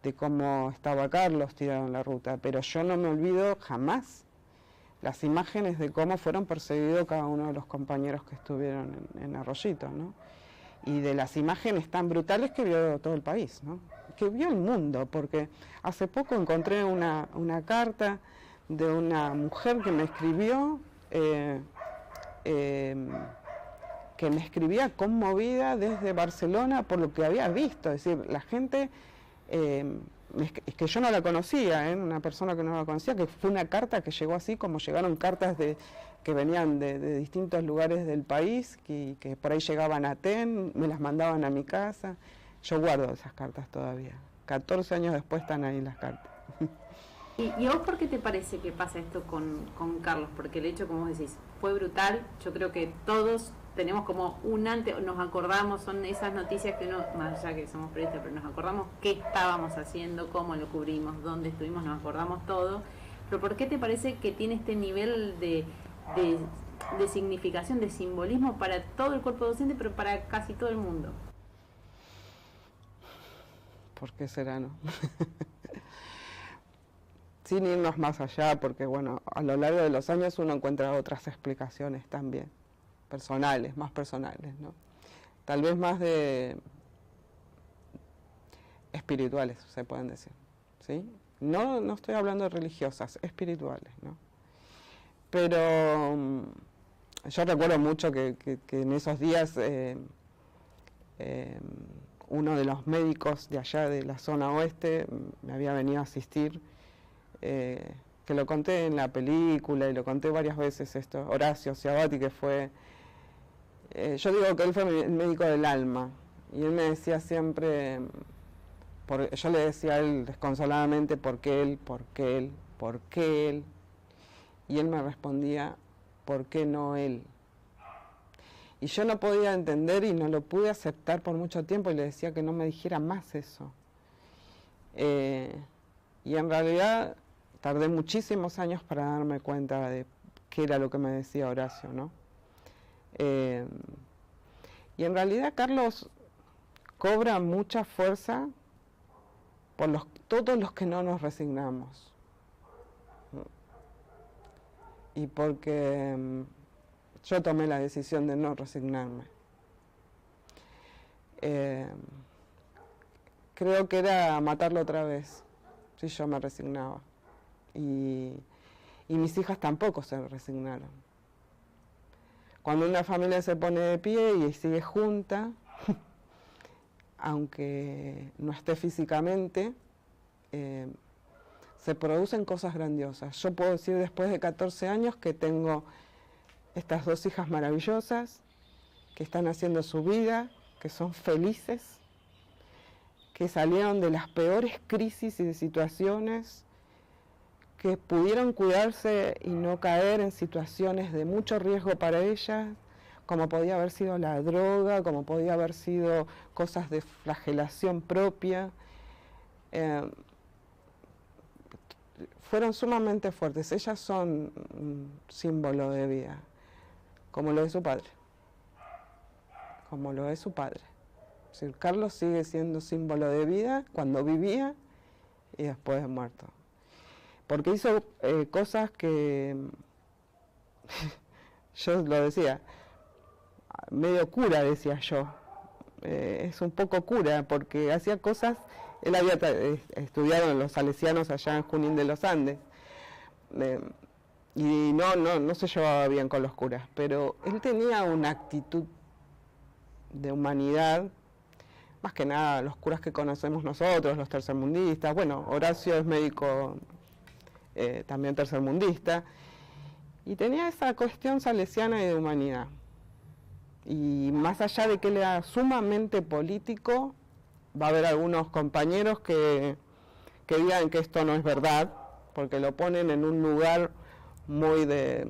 Speaker 7: de cómo estaba Carlos tirado en la ruta, pero yo no me olvido jamás las imágenes de cómo fueron perseguidos cada uno de los compañeros que estuvieron en Arroyito, ¿no? Y de las imágenes tan brutales que vio todo el país, ¿no? Que vio el mundo, porque hace poco encontré una carta de una mujer que me escribió, que me escribía conmovida desde Barcelona por lo que había visto. Es decir, la gente, que yo no la conocía, una persona que no la conocía, que fue una carta que llegó así como llegaron cartas que venían de distintos lugares del país, que por ahí llegaban a TEN, me las mandaban a mi casa. Yo guardo esas cartas todavía. 14 años después están ahí las cartas.
Speaker 2: ¿Y a vos por qué te parece que pasa esto con Carlos? Porque el hecho, como vos decís, fue brutal. Yo creo que todos tenemos como un antes, nos acordamos, son esas noticias que uno, más allá que somos periodistas, pero nos acordamos qué estábamos haciendo, cómo lo cubrimos, dónde estuvimos, nos acordamos todo. Pero ¿por qué te parece que tiene este nivel de significación, de simbolismo para todo el cuerpo docente, pero para casi todo el mundo?
Speaker 7: ¿Por qué será, no? Sin irnos más allá, porque bueno, a lo largo de los años uno encuentra otras explicaciones también, personales, más personales, ¿no? Tal vez más de espirituales, se pueden decir, ¿sí? No estoy hablando de religiosas, espirituales, ¿no? Pero yo recuerdo mucho que en esos días uno de los médicos de allá de la zona oeste me había venido a asistir, que lo conté en la película y lo conté varias veces esto, Horacio Ciabatti, que fue, yo digo que él fue el médico del alma, y él me decía siempre, yo le decía a él desconsoladamente, ¿por qué él? ¿Por qué él? ¿Por qué él? Y él me respondía, ¿por qué no él? Y yo no podía entender y no lo pude aceptar por mucho tiempo y le decía que no me dijera más eso. Y en realidad tardé muchísimos años para darme cuenta de qué era lo que me decía Horacio, ¿no? Y en realidad Carlos cobra mucha fuerza por todos los que no nos resignamos. Y porque yo tomé la decisión de no resignarme. Creo que era matarlo otra vez, si yo me resignaba. Y mis hijas tampoco se resignaron. Cuando una familia se pone de pie y sigue junta, aunque no esté físicamente, se producen cosas grandiosas. Yo puedo decir después de 14 años que tengo estas 2 hijas maravillosas, que están haciendo su vida, que son felices, que salieron de las peores crisis y de situaciones, que pudieron cuidarse y no caer en situaciones de mucho riesgo para ellas, como podía haber sido la droga, como podía haber sido cosas de flagelación propia. Fueron sumamente fuertes. Ellas son un símbolo de vida, como lo es su padre. Como lo es su padre. Es decir, Carlos sigue siendo símbolo de vida cuando vivía y después de muerto. Porque hizo cosas que, yo lo decía, medio cura, decía yo. Es un poco cura, porque hacía cosas, él había estudiado en los salesianos allá en Junín de los Andes, y no se llevaba bien con los curas, pero él tenía una actitud de humanidad, más que nada los curas que conocemos nosotros, los tercermundistas. Bueno, Horacio es médico también tercermundista, y tenía esa cuestión salesiana y de humanidad. Y más allá de que él era sumamente político, va a haber algunos compañeros que digan que esto no es verdad, porque lo ponen en un lugar muy de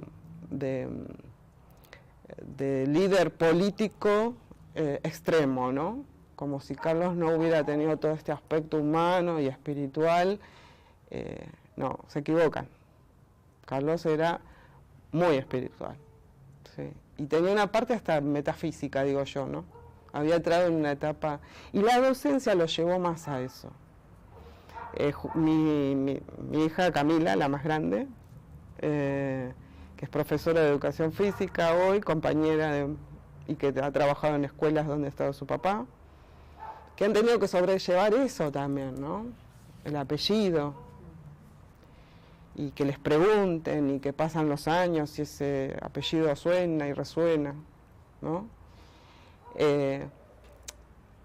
Speaker 7: líder político extremo, ¿no? Como si Carlos no hubiera tenido todo este aspecto humano y espiritual. No, se equivocan. Carlos era muy espiritual, ¿sí? Y tenía una parte hasta metafísica, digo yo, ¿no? Había entrado en una etapa, y la docencia lo llevó más a eso. Mi hija Camila, la más grande, que es profesora de educación física hoy, compañera y que ha trabajado en escuelas donde ha estado su papá, que han tenido que sobrellevar eso también, ¿no? El apellido, y que les pregunten, y que pasan los años y ese apellido suena y resuena, ¿no?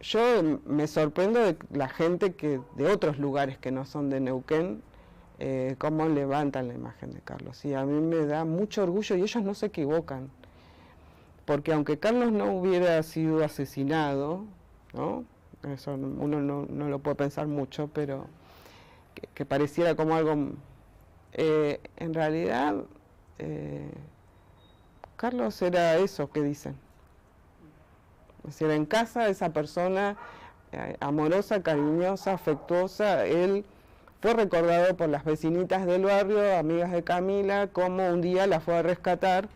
Speaker 7: Yo me sorprendo de la gente de otros lugares que no son de Neuquén, cómo levantan la imagen de Carlos. Y a mí me da mucho orgullo, y ellos no se equivocan. Porque aunque Carlos no hubiera sido asesinado, ¿no? Eso uno no lo puede pensar mucho, pero que pareciera como algo... en realidad, Carlos era eso que dicen. Es decir, en casa esa persona amorosa, cariñosa, afectuosa. Él fue recordado por las vecinitas del barrio, amigas de Camila, como un día la fue a rescatar,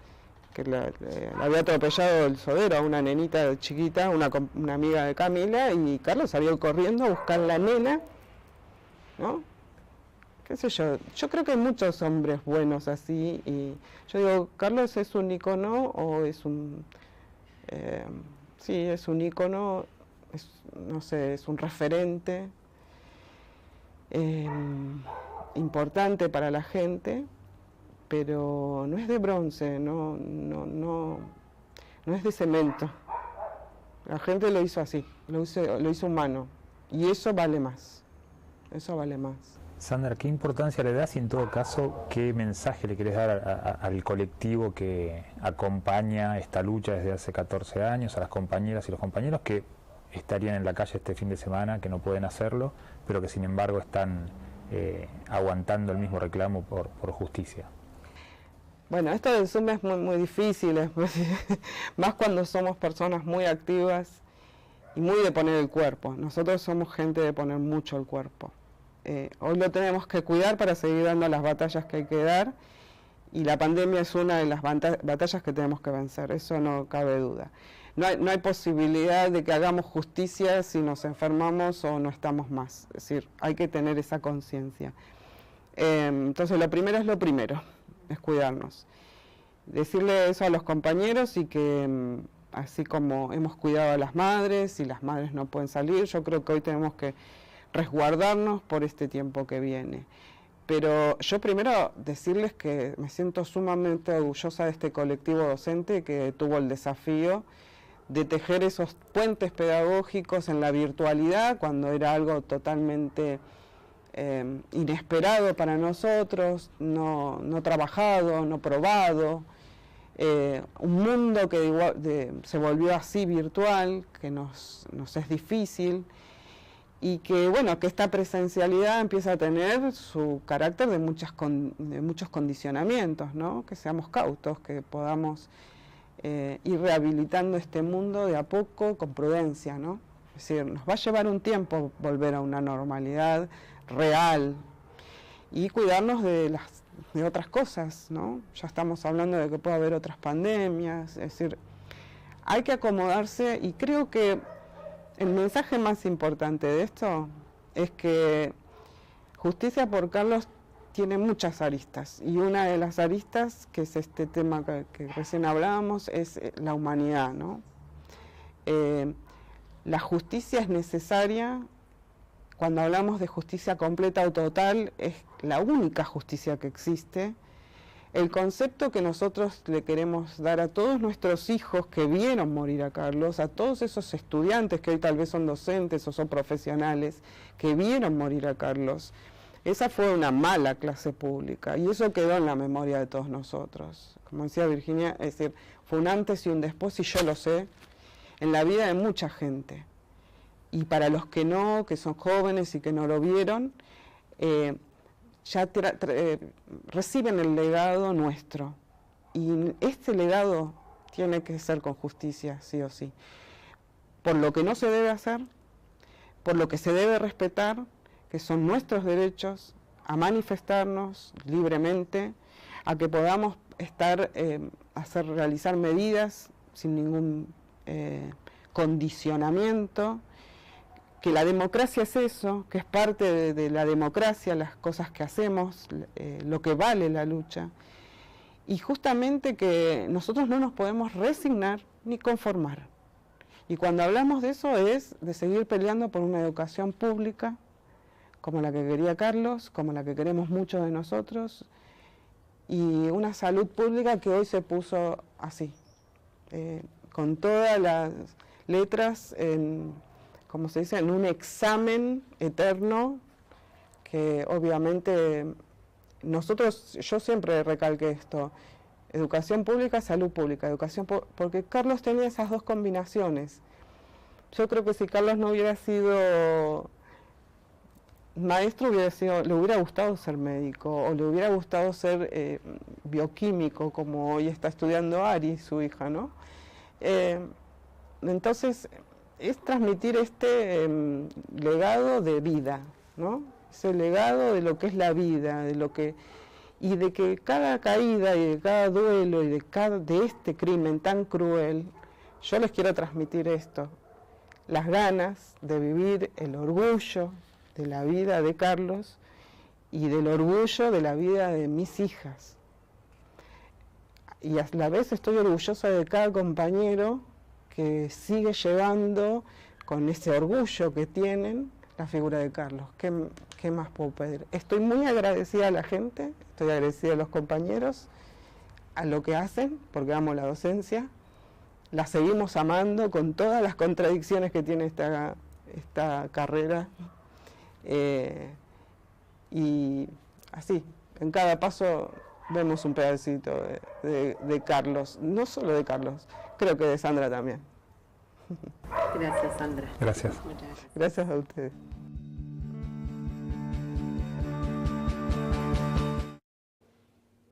Speaker 7: que le había atropellado el sodero a una nenita chiquita, una amiga de Camila, y Carlos salió corriendo a buscar la nena, ¿no? Qué sé yo creo que hay muchos hombres buenos así, y yo digo, ¿Carlos es un ícono o es un... sí, es un ícono, no sé, es un referente importante para la gente, pero no es de bronce, no es de cemento. La gente lo hizo así, lo hizo humano, y eso vale más, eso vale más.
Speaker 1: Sandra, ¿qué importancia le das y en todo caso qué mensaje le querés dar al colectivo que acompaña esta lucha desde hace 14 años, a las compañeras y los compañeros que estarían en la calle este fin de semana, que no pueden hacerlo, pero que sin embargo están aguantando el mismo reclamo por justicia?
Speaker 7: Bueno, esto del Zoom es muy difícil, más cuando somos personas muy activas y muy de poner el cuerpo. Nosotros somos gente de poner mucho el cuerpo. Hoy lo tenemos que cuidar para seguir dando las batallas que hay que dar, y la pandemia es una de las batallas que tenemos que vencer, eso no cabe duda. No hay posibilidad de que hagamos justicia si nos enfermamos o no estamos más, es decir, hay que tener esa conciencia. Entonces lo primero, es cuidarnos. Decirle eso a los compañeros, y que así como hemos cuidado a las madres y las madres no pueden salir, yo creo que hoy tenemos que resguardarnos por este tiempo que viene. Pero yo primero decirles que me siento sumamente orgullosa de este colectivo docente que tuvo el desafío de tejer esos puentes pedagógicos en la virtualidad, cuando era algo totalmente inesperado para nosotros, no trabajado, no probado, un mundo que se volvió así virtual, que nos es difícil, y que bueno, que esta presencialidad empieza a tener su carácter de muchos condicionamientos, ¿no? Que seamos cautos, que podamos ir rehabilitando este mundo de a poco con prudencia, ¿no? Es decir, nos va a llevar un tiempo volver a una normalidad real y cuidarnos de otras cosas, ¿no? Ya estamos hablando de que puede haber otras pandemias, es decir, hay que acomodarse, y creo que el mensaje más importante de esto es que Justicia por Carlos tiene muchas aristas, y una de las aristas, que es este tema que recién hablábamos, es la humanidad, ¿no? La justicia es necesaria. Cuando hablamos de justicia completa o total, es la única justicia que existe. El concepto que nosotros le queremos dar a todos nuestros hijos que vieron morir a Carlos, a todos esos estudiantes que hoy tal vez son docentes o son profesionales, que vieron morir a Carlos, esa fue una mala clase pública, y eso quedó en la memoria de todos nosotros. Como decía Virginia, es decir, fue un antes y un después, y yo lo sé, en la vida de mucha gente. Y para los que no, que son jóvenes y que no lo vieron, ya reciben el legado nuestro. Y este legado tiene que ser con justicia, sí o sí. Por lo que no se debe hacer, por lo que se debe respetar, que son nuestros derechos a manifestarnos libremente, a que podamos realizar medidas sin ningún condicionamiento, que la democracia es eso, que es parte de la democracia, las cosas que hacemos, lo que vale la lucha, y justamente que nosotros no nos podemos resignar ni conformar. Y cuando hablamos de eso es de seguir peleando por una educación pública, como la que quería Carlos, como la que queremos muchos de nosotros, y una salud pública que hoy se puso así, con todas las letras como se dice, en un examen eterno, que obviamente yo siempre recalqué esto: educación pública, salud pública, porque Carlos tenía esas dos combinaciones. Yo creo que si Carlos no hubiera sido maestro, le hubiera gustado ser médico, o le hubiera gustado ser bioquímico, como hoy está estudiando Ari, su hija, ¿no? Entonces, es transmitir este legado de vida, ¿no? Ese legado de lo que es la vida, y de que cada caída y de cada duelo y de este crimen tan cruel, yo les quiero transmitir esto: las ganas de vivir, el orgullo de la vida de Carlos y del orgullo de la vida de mis hijas. Y a la vez estoy orgullosa de cada compañero que sigue llevando con ese orgullo que tienen la figura de Carlos. ¿Qué más puedo pedir? Estoy muy agradecida a la gente, estoy agradecida a los compañeros, a lo que hacen, porque amo la docencia. La seguimos amando con todas las contradicciones que tiene esta carrera. Y así, en cada paso vemos un pedacito de Carlos, no solo de Carlos, creo que de Sandra también.
Speaker 2: Gracias, Sandra.
Speaker 1: Gracias.
Speaker 7: Gracias a ustedes.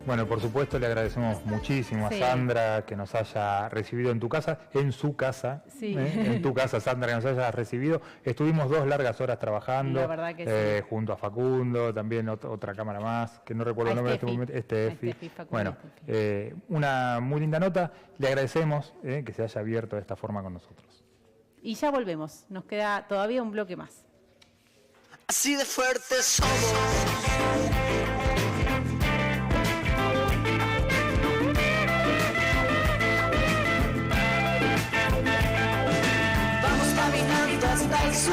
Speaker 1: Bueno, por supuesto le agradecemos muchísimo a Sandra que nos haya recibido en su casa, en tu casa, Sandra, que nos haya recibido. Estuvimos 2 largas horas trabajando,
Speaker 2: la verdad que sí.
Speaker 1: Junto a Facundo, también otra cámara más, que no recuerdo el nombre en este momento, Estefi. Bueno, una muy linda nota, le agradecemos que se haya abierto de esta forma con nosotros.
Speaker 2: Y ya volvemos, nos queda todavía un bloque más.
Speaker 9: Así de fuertes somos. Hasta el sur,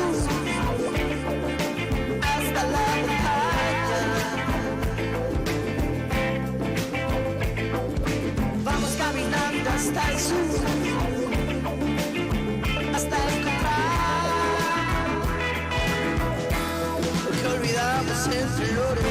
Speaker 9: hasta la montaña. Vamos caminando hasta el sur, hasta encontrar lo que olvidamos flores.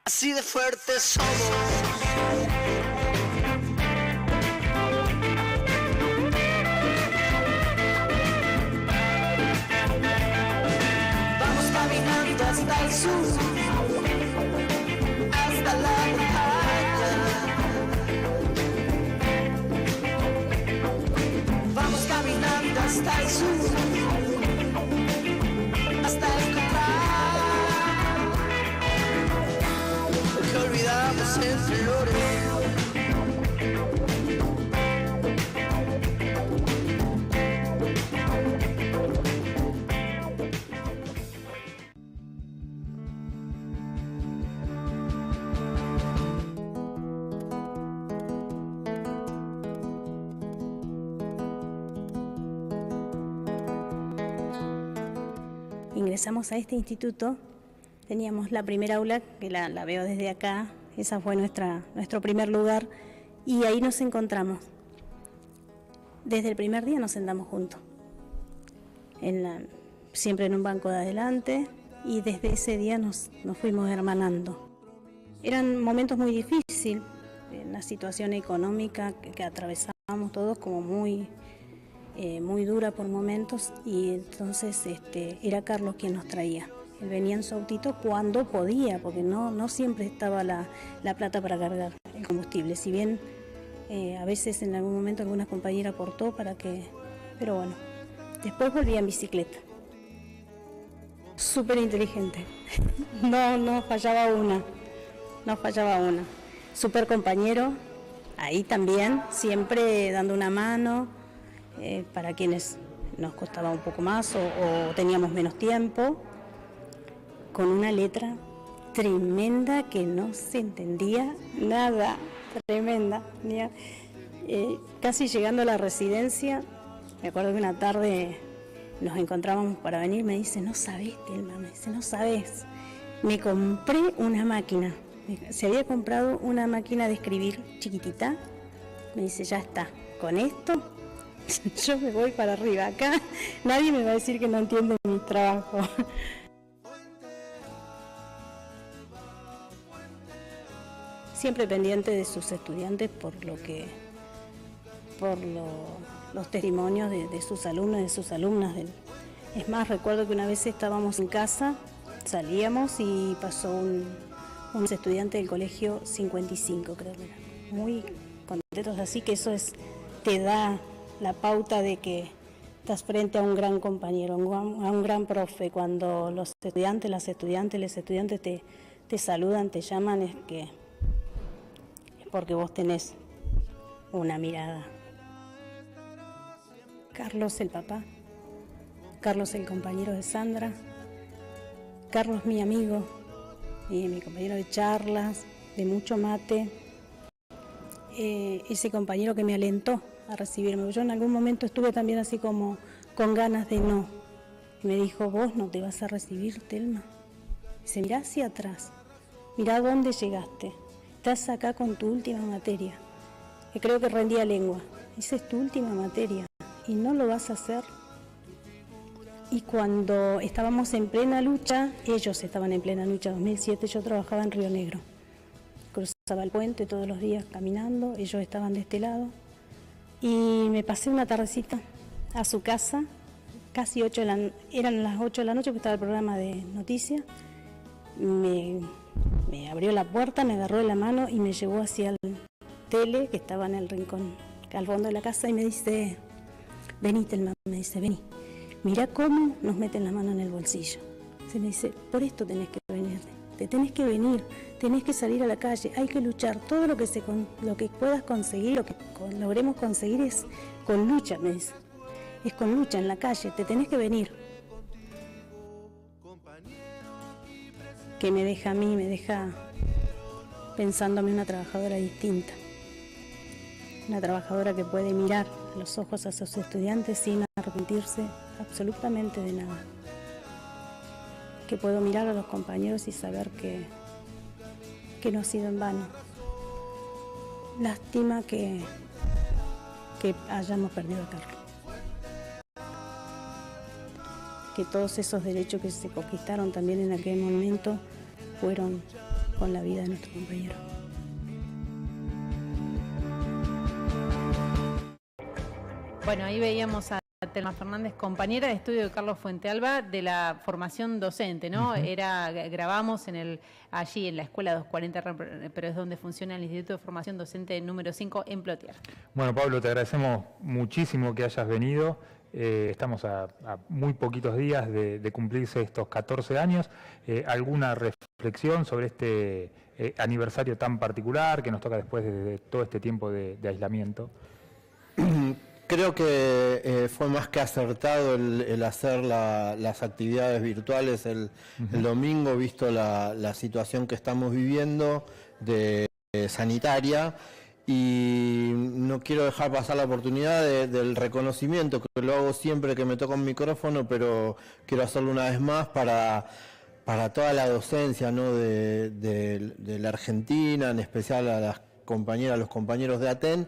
Speaker 9: Así de fuertes somos. Vamos caminando hasta el sur, hasta la playa. Vamos caminando hasta el sur, hasta encontrar lo que olvidamos en flores.
Speaker 10: Ingresamos a este instituto, teníamos la primera aula, que la veo desde acá, esa fue nuestro primer lugar, y ahí nos encontramos. Desde el primer día nos sentamos juntos, siempre en un banco de adelante, y desde ese día nos fuimos hermanando. Eran momentos muy difíciles, una situación económica que atravesábamos todos como muy dura por momentos, y entonces era Carlos quien nos traía. Él venía en su autito cuando podía, porque no siempre estaba la plata para cargar el combustible, si bien a veces en algún momento alguna compañera aportó pero bueno, después volvía en bicicleta. Súper inteligente, no fallaba una. Súper compañero, ahí también, siempre dando una mano, para quienes nos costaba un poco más o teníamos menos tiempo, con una letra tremenda que no se entendía nada, tremenda. Casi llegando a la residencia, me acuerdo que una tarde nos encontrábamos para venir, me dice, no sabés, Telma, no sabés, me compré una máquina, se había comprado una máquina de escribir chiquitita, me dice, ya está, con esto yo me voy para arriba, acá nadie me va a decir que no entiende mi trabajo. Siempre pendiente de sus estudiantes por los testimonios de sus alumnos y de sus alumnas. Es más, recuerdo que una vez estábamos en casa, salíamos y pasó unos estudiantes del colegio 55, creo que eran. Muy contentos, así que eso te da la pauta de que estás frente a un gran compañero, a un gran profe. Cuando los estudiantes, los estudiantes te saludan, te llaman, es porque vos tenés una mirada. Carlos, el papá. Carlos, el compañero de Sandra. Carlos, mi amigo, y mi compañero de charlas, de mucho mate. Ese compañero que me alentó a recibirme. Yo en algún momento estuve también así como con ganas de no. Y me dijo, vos no te vas a recibir, Telma. Dice, mirá hacia atrás, mirá dónde llegaste. Estás acá con tu última materia. Que creo que rendía lengua. Esa es tu última materia y no lo vas a hacer. Y cuando estábamos en plena lucha, ellos estaban en plena lucha, 2007, yo trabajaba en Río Negro. Cruzaba el puente todos los días caminando, ellos estaban de este lado. Y me pasé una tardecita a su casa, casi eran las 8 de la noche, porque estaba el programa de noticias. Me abrió la puerta, me agarró de la mano y me llevó hacia el tele, que estaba en el rincón, al fondo de la casa, y me dice, vení, Telma, me dice, vení. Mirá cómo nos meten la mano en el bolsillo. Se me dice, por esto tenés que venir, te tenés que venir, tenés que salir a la calle, hay que luchar. Todo lo que puedas conseguir, lo que logremos conseguir es con lucha, me dice. Es con lucha en la calle, te tenés que venir. Que me deja a mí, me deja pensándome una trabajadora distinta. Una trabajadora que puede mirar a los ojos a sus estudiantes sin arrepentirse absolutamente de nada. Que puedo mirar a los compañeros y saber que no ha sido en vano. Lástima que hayamos perdido a Carlos. Que todos esos derechos que se conquistaron también en aquel momento fueron con la vida de nuestro compañero.
Speaker 2: Bueno, ahí veíamos a Telma Fernández, compañera de estudio de Carlos Fuentealba, de la formación docente, ¿no? Grabamos allí en la Escuela 240, pero es donde funciona el Instituto de Formación Docente número 5 en Plotier.
Speaker 1: Bueno, Pablo, te agradecemos muchísimo que hayas venido. Estamos a muy poquitos días de cumplirse estos 14 años. ¿Alguna reflexión sobre este aniversario tan particular que nos toca después de todo este tiempo de aislamiento?
Speaker 8: Creo que fue más que acertado el hacer las actividades virtuales el domingo, visto la situación que estamos viviendo sanitaria. Y no quiero dejar pasar la oportunidad del reconocimiento, que lo hago siempre que me toca un micrófono, pero quiero hacerlo una vez más para toda la docencia, ¿no? de la Argentina, en especial a las compañeras, los compañeros de ATEN,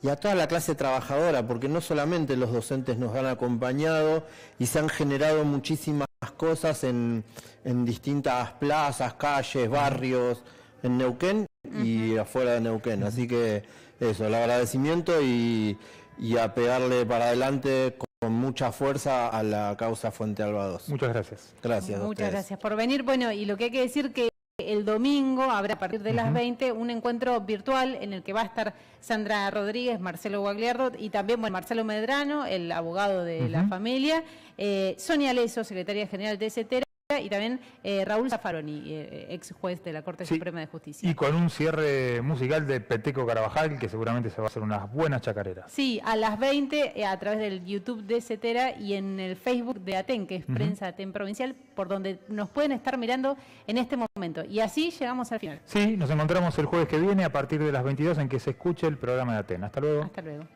Speaker 8: y a toda la clase trabajadora, porque no solamente los docentes nos han acompañado y se han generado muchísimas cosas en distintas plazas, calles, barrios, en Neuquén y afuera de Neuquén. Así que eso, el agradecimiento y a pegarle para adelante con mucha fuerza a la causa Fuentealba 2.
Speaker 1: Muchas gracias.
Speaker 8: Gracias a
Speaker 2: Muchas
Speaker 8: ustedes.
Speaker 2: gracias por venir. Bueno, y lo que hay que decir que el domingo habrá a partir de las 20 un encuentro virtual en el que va a estar Sandra Rodríguez, Marcelo Guagliardo y también Marcelo Medrano, el abogado de la familia, Sonia Leso, secretaria general de CETERA, y también Raúl Zaffaroni, ex juez de la Corte Suprema de Justicia.
Speaker 1: Y con un cierre musical de Peteco Carabajal, que seguramente se va a hacer unas buenas chacareras.
Speaker 2: Sí, a las 20 a través del YouTube de CETERA y en el Facebook de ATEN, que es Prensa ATEN Provincial, por donde nos pueden estar mirando en este momento. Y así llegamos al final.
Speaker 1: Sí, nos encontramos el jueves que viene a partir de las 22 en que se escuche el programa de ATEN. Hasta luego.
Speaker 2: Hasta luego.